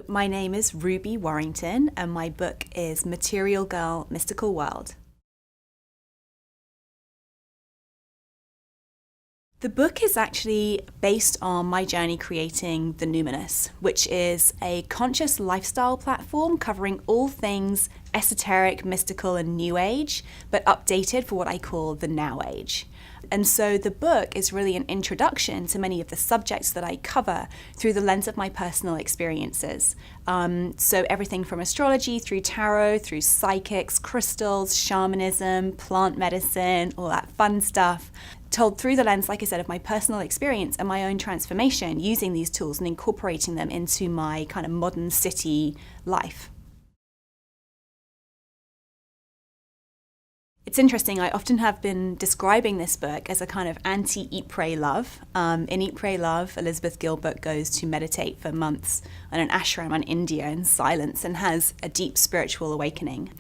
My name is Ruby Warrington, and my book is Material Girl, Mystical World. The book is actually based on my journey creating The Numinous, which is a conscious lifestyle platform covering all things esoteric, mystical, and new age, but updated for what I call the now age. And so the book is really an introduction to many of the subjects that I cover through the lens of my personal experiences. So everything from astrology through tarot, through psychics, crystals, shamanism, plant medicine, all that fun stuff, told through the lens, like I said, of my personal experience and my own transformation using these tools and incorporating them into my kind of modern city life. It's interesting, I often have been describing this book as a kind of anti-Eat, Pray, Love. In Eat, Pray, Love, Elizabeth Gilbert goes to meditate for months on an ashram in India in silence and has a deep spiritual awakening.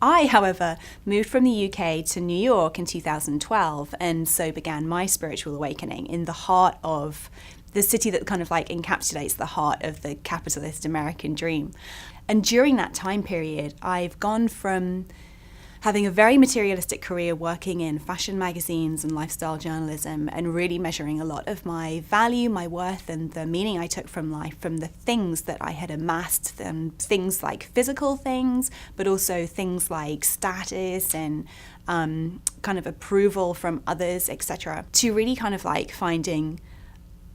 I, however, moved from the UK to New York in 2012, and so began my spiritual awakening in the heart of the city that kind of like encapsulates the heart of the capitalist American dream. And during that time period, I've gone from having a very materialistic career working in fashion magazines and lifestyle journalism and really measuring a lot of my value, my worth, and the meaning I took from life from the things that I had amassed, and things like physical things, but also things like status and kind of approval from others, etc., to really kind of like finding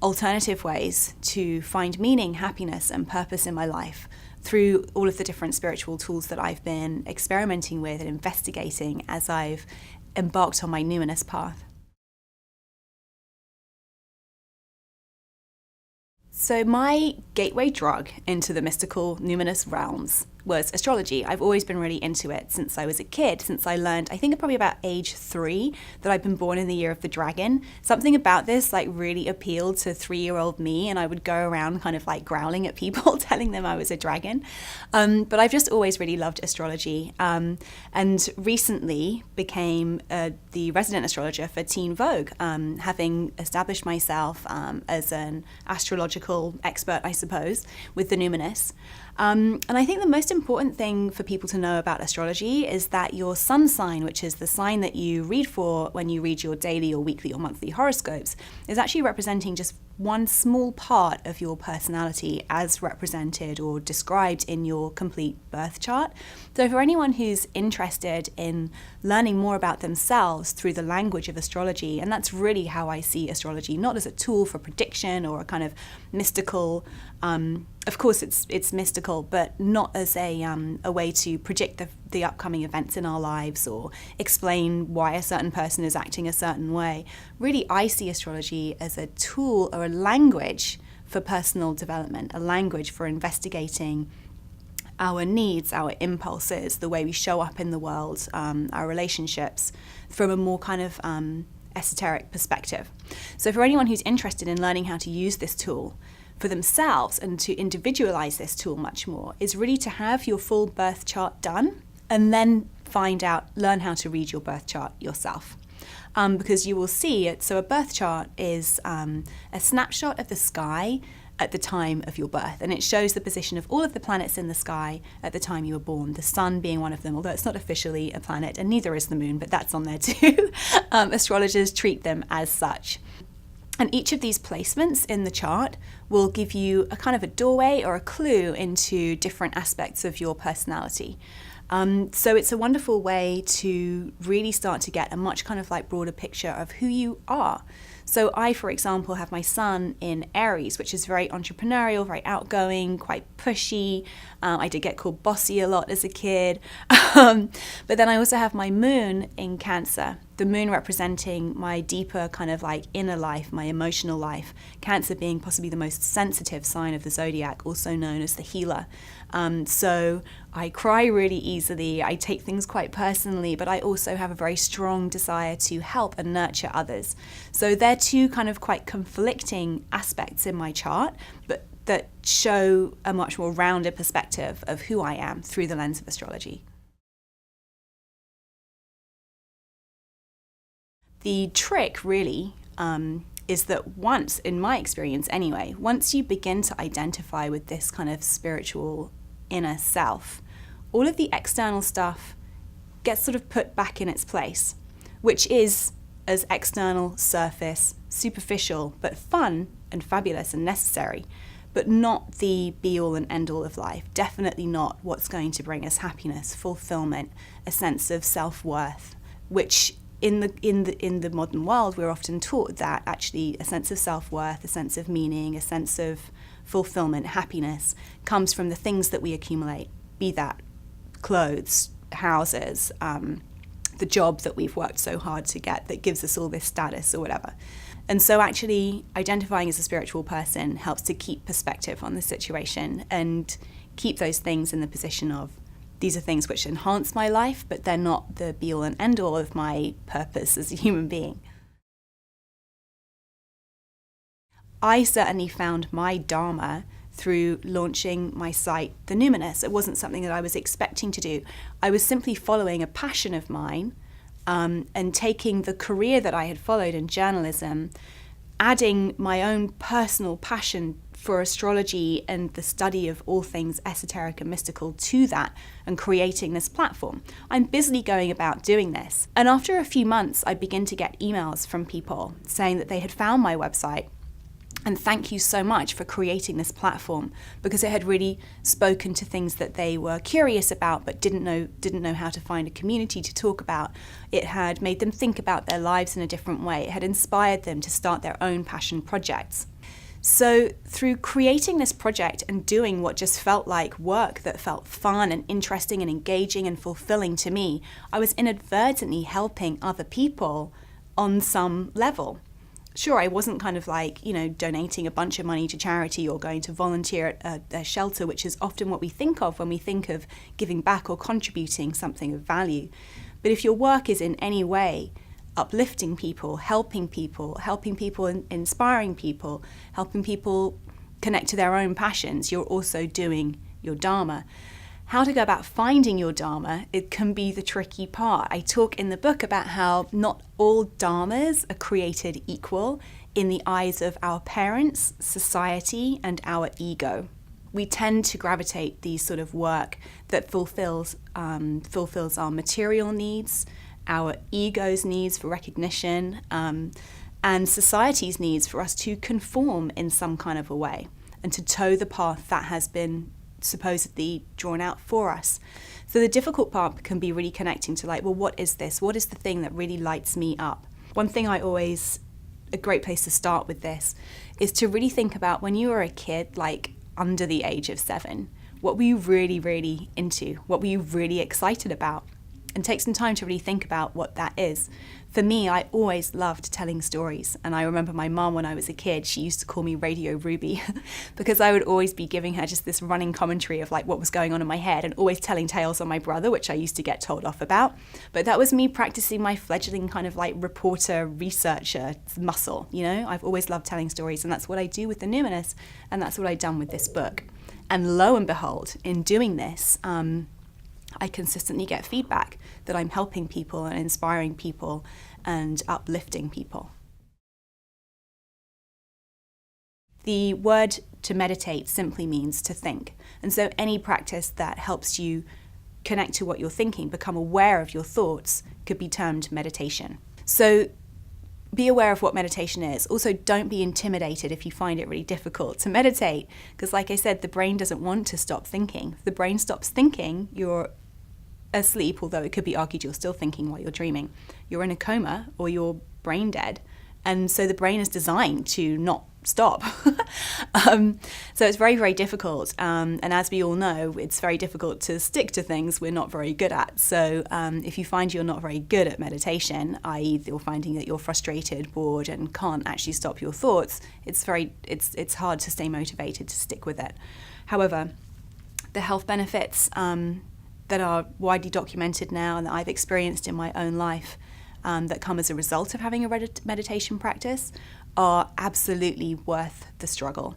alternative ways to find meaning, happiness, and purpose in my life through all of the different spiritual tools that I've been experimenting with and investigating as I've embarked on my numinous path. So my gateway drug into the mystical numinous realms was astrology. I've always been really into it since I was a kid, since I learned, I think probably about age 3, that I'd been born in the year of the dragon. Something about this like really appealed to 3-year-old me, and I would go around kind of like growling at people, telling them I was a dragon. But I've just always really loved astrology, and recently became the resident astrologer for Teen Vogue, having established myself as an astrological expert, I suppose, with the numinous. And I think the most important thing for people to know about astrology is that your sun sign, which is the sign that you read for when you read your daily or weekly or monthly horoscopes, is actually representing just one small part of your personality as represented or described in your complete birth chart. So for anyone who's interested in learning more about themselves through the language of astrology, and that's really how I see astrology, not as a tool for prediction or a kind of mystical, of course it's mystical, but not as a way to predict the upcoming events in our lives or explain why a certain person is acting a certain way. Really, I see astrology as a tool or a language for personal development, a language for investigating our needs, our impulses, the way we show up in the world, our relationships, from a more kind of esoteric perspective. So for anyone who's interested in learning how to use this tool for themselves and to individualize this tool much more, is really to have your full birth chart done and then learn how to read your birth chart yourself. Because you will see it, so a birth chart is a snapshot of the sky at the time of your birth, and it shows the position of all of the planets in the sky at the time you were born, the sun being one of them, although it's not officially a planet, and neither is the moon, but that's on there too. Astrologers treat them as such. And each of these placements in the chart will give you a kind of a doorway or a clue into different aspects of your personality. So it's a wonderful way to really start to get a much kind of like broader picture of who you are. So I, for example, have my sun in Aries, which is very entrepreneurial, very outgoing, quite pushy. I did get called bossy a lot as a kid. But then I also have my moon in Cancer, the moon representing my deeper kind of like inner life, my emotional life. Cancer being possibly the most sensitive sign of the zodiac, also known as the healer. So I cry really easily, I take things quite personally, but I also have a very strong desire to help and nurture others. So they're two kind of quite conflicting aspects in my chart, but that show a much more rounded perspective of who I am through the lens of astrology. The trick really is that once, in my experience anyway, once you begin to identify with this kind of spiritual inner self, all of the external stuff gets sort of put back in its place, which is as external, surface, superficial, but fun and fabulous and necessary, but not the be-all and end-all of life. Definitely not what's going to bring us happiness, fulfillment, a sense of self-worth, which in the modern world we're often taught that actually a sense of self-worth, a sense of meaning, a sense of fulfillment, happiness comes from the things that we accumulate, be that clothes, houses, the job that we've worked so hard to get that gives us all this status or whatever. And so actually identifying as a spiritual person helps to keep perspective on the situation and keep those things in the position of, these are things which enhance my life, but they're not the be-all and end-all of my purpose as a human being. I certainly found my dharma through launching my site, The Numinous. It wasn't something that I was expecting to do. I was simply following a passion of mine, and taking the career that I had followed in journalism, adding my own personal passion for astrology and the study of all things esoteric and mystical to that, and creating this platform. I'm busily going about doing this. And after a few months, I begin to get emails from people saying that they had found my website, and thank you so much for creating this platform, because it had really spoken to things that they were curious about but didn't know how to find a community to talk about. It had made them think about their lives in a different way. It had inspired them to start their own passion projects. So through creating this project and doing what just felt like work that felt fun and interesting and engaging and fulfilling to me, I was inadvertently helping other people on some level. Sure, I wasn't kind of like, donating a bunch of money to charity or going to volunteer at a shelter, which is often what we think of when we think of giving back or contributing something of value. But if your work is in any way uplifting people, helping people, inspiring people, helping people connect to their own passions, you're also doing your dharma. How to go about finding your dharma, it can be the tricky part. I talk in the book about how not all dharmas are created equal in the eyes of our parents, society, and our ego. We tend to gravitate these sort of work that fulfills our material needs, our ego's needs for recognition, and society's needs for us to conform in some kind of a way and to toe the path that has been supposedly drawn out for us. So the difficult part can be really connecting to what is this? What is the thing that really lights me up? One thing a great place to start with this is to really think about when you were a kid, under the age of 7, what were you really, really into? What were you really excited about? And take some time to really think about what that is. For me, I always loved telling stories. And I remember my mom, when I was a kid, she used to call me Radio Ruby because I would always be giving her just this running commentary of what was going on in my head, and always telling tales on my brother, which I used to get told off about. But that was me practicing my fledgling kind of reporter, researcher muscle. I've always loved telling stories, and that's what I do with The Numinous, and that's what I've done with this book. And lo and behold, in doing this, I consistently get feedback that I'm helping people and inspiring people and uplifting people. The word to meditate simply means to think. And so any practice that helps you connect to what you're thinking, become aware of your thoughts, could be termed meditation. So be aware of what meditation is. Also, don't be intimidated if you find it really difficult to meditate, because like I said, the brain doesn't want to stop thinking. If the brain stops thinking, you're asleep, although it could be argued you're still thinking while you're dreaming. You're in a coma or you're brain dead. And so the brain is designed to not stop. So it's very, very difficult. And as we all know, it's very difficult to stick to things we're not very good at. So if you find you're not very good at meditation, i.e. you're finding that you're frustrated, bored, and can't actually stop your thoughts, it's hard to stay motivated to stick with it. However, the health benefits that are widely documented now and that I've experienced in my own life that come as a result of having a meditation practice are absolutely worth the struggle.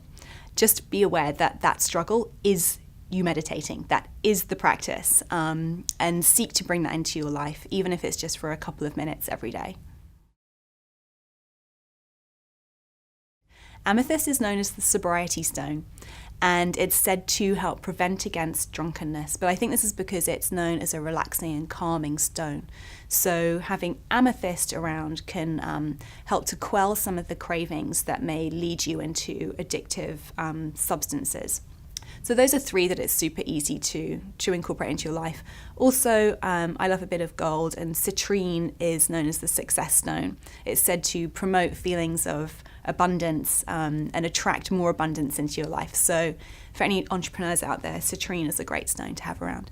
Just be aware that that struggle is you meditating. That is the practice, and seek to bring that into your life, even if it's just for a couple of minutes every day. Amethyst is known as the sobriety stone, and it's said to help prevent against drunkenness. But I think this is because it's known as a relaxing and calming stone. So having amethyst around can help to quell some of the cravings that may lead you into addictive substances. So those are 3 that it's super easy to incorporate into your life. Also, I love a bit of gold, and citrine is known as the success stone. It's said to promote feelings of abundance and attract more abundance into your life. So for any entrepreneurs out there, citrine is a great stone to have around.